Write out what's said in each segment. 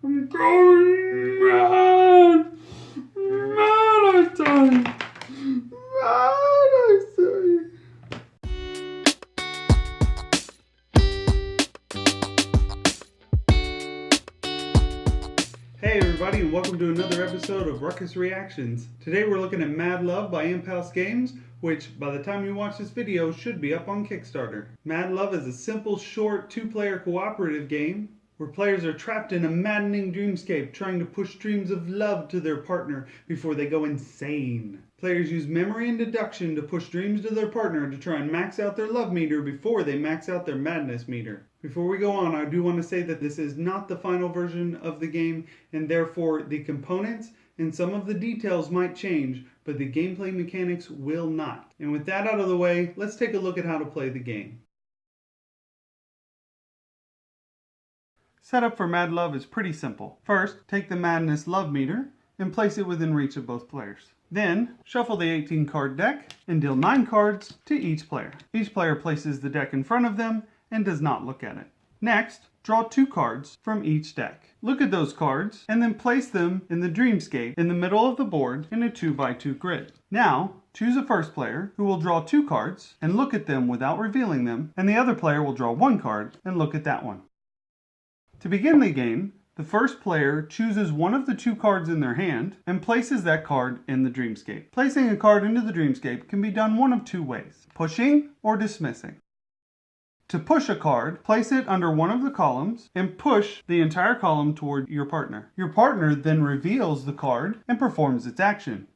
I'm going mad! Mad, I tell you! Mad, I say! Hey everybody, and welcome to another episode of Rukus Reactions. Today we're looking at Mad Love by Imp House Games, which by the time you watch this video should be up on Kickstarter. Mad Love is a simple, short, two-player cooperative game where players are trapped in a maddening dreamscape trying to push dreams of love to their partner before they go insane. Players use memory and deduction to push dreams to their partner to try and max out their love meter before they max out their madness meter. Before we go on, I do want to say that this is not the final version of the game, and therefore the components and some of the details might change, but the gameplay mechanics will not. And with that out of the way, let's take a look at how to play the game. Setup for Mad Love is pretty simple. First, take the Madness Love meter and place it within reach of both players. Then, shuffle the 18 card deck and deal 9 cards to each player. Each player places the deck in front of them and does not look at it. Next, draw 2 cards from each deck. Look at those cards and then place them in the dreamscape in the middle of the board in a 2x2 grid. Now, choose a first player who will draw 2 cards and look at them without revealing them, and the other player will draw 1 card and look at that one. To begin the game, the first player chooses one of the 2 cards in their hand and places that card in the dreamscape. Placing a card into the dreamscape can be done one of 2 ways: pushing or dismissing. To push a card, place it under one of the columns and push the entire column toward your partner. Your partner then reveals the card and performs its action.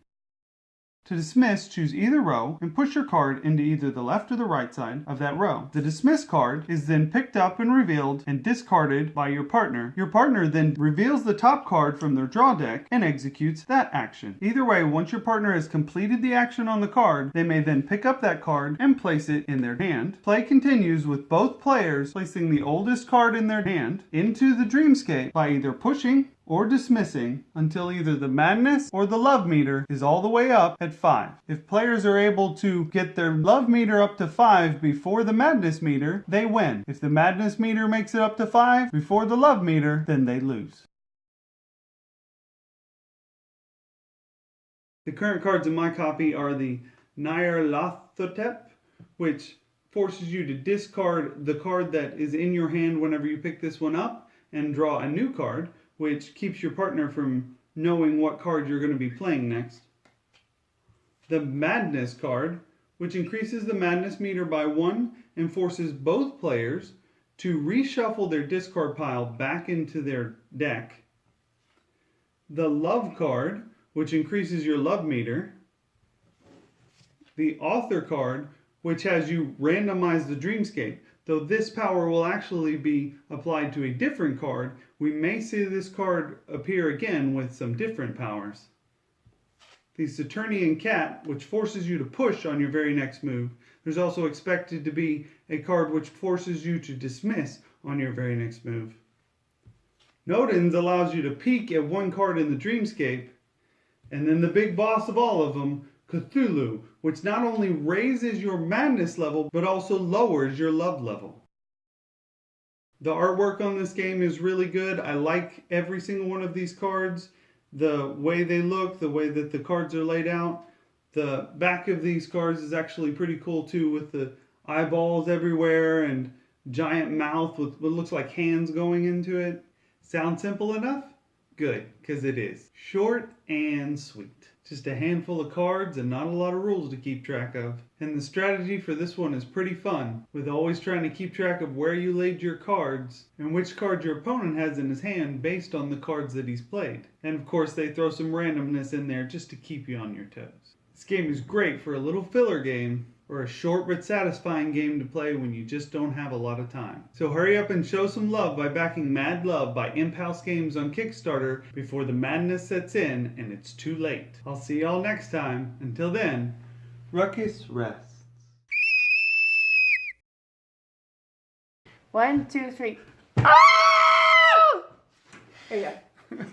To dismiss, choose either row and push your card into either the left or the right side of that row. The dismiss card is then picked up and revealed and discarded by your partner. Your partner then reveals the top card from their draw deck and executes that action. Either way, once your partner has completed the action on the card, they may then pick up that card and place it in their hand. Play continues with both players placing the oldest card in their hand into the dreamscape by either pushing or dismissing until either the madness or the love meter is all the way up at 5. If players are able to get their love meter up to 5 before the madness meter, they win. If the madness meter makes it up to 5 before the love meter, then they lose. The current cards in my copy are the Nyarlathotep, which forces you to discard the card that is in your hand whenever you pick this one up and draw a new card, which keeps your partner from knowing what card you're going to be playing next. The Madness card, which increases the madness meter by 1 and forces both players to reshuffle their discard pile back into their deck. The Love card, which increases your love meter. The Author card, which has you randomize the dreamscape. Though this power will actually be applied to a different card, we may see this card appear again with some different powers. The Saturnian Cat, which forces you to push on your very next move. There's also expected to be a card which forces you to dismiss on your very next move. Nodens allows you to peek at 1 card in the dreamscape. And then the big boss of all of them, Cthulhu, which not only raises your madness level, but also lowers your love level. The artwork on this game is really good. I like every single one of these cards. The way they look, the way that the cards are laid out. The back of these cards is actually pretty cool too, with the eyeballs everywhere and giant mouth with what looks like hands going into it. Sound simple enough? Good, because it is. Short and sweet. Just a handful of cards and not a lot of rules to keep track of. And the strategy for this one is pretty fun, with always trying to keep track of where you laid your cards and which cards your opponent has in his hand based on the cards that he's played. And of course they throw some randomness in there just to keep you on your toes. This game is great for a little filler game, or a short but satisfying game to play when you just don't have a lot of time. So hurry up and show some love by backing Mad Love by Imp House Games on Kickstarter before the madness sets in and it's too late. I'll see y'all next time. Until then, Rukus rests. 1, 2, 3. Ah! There you go.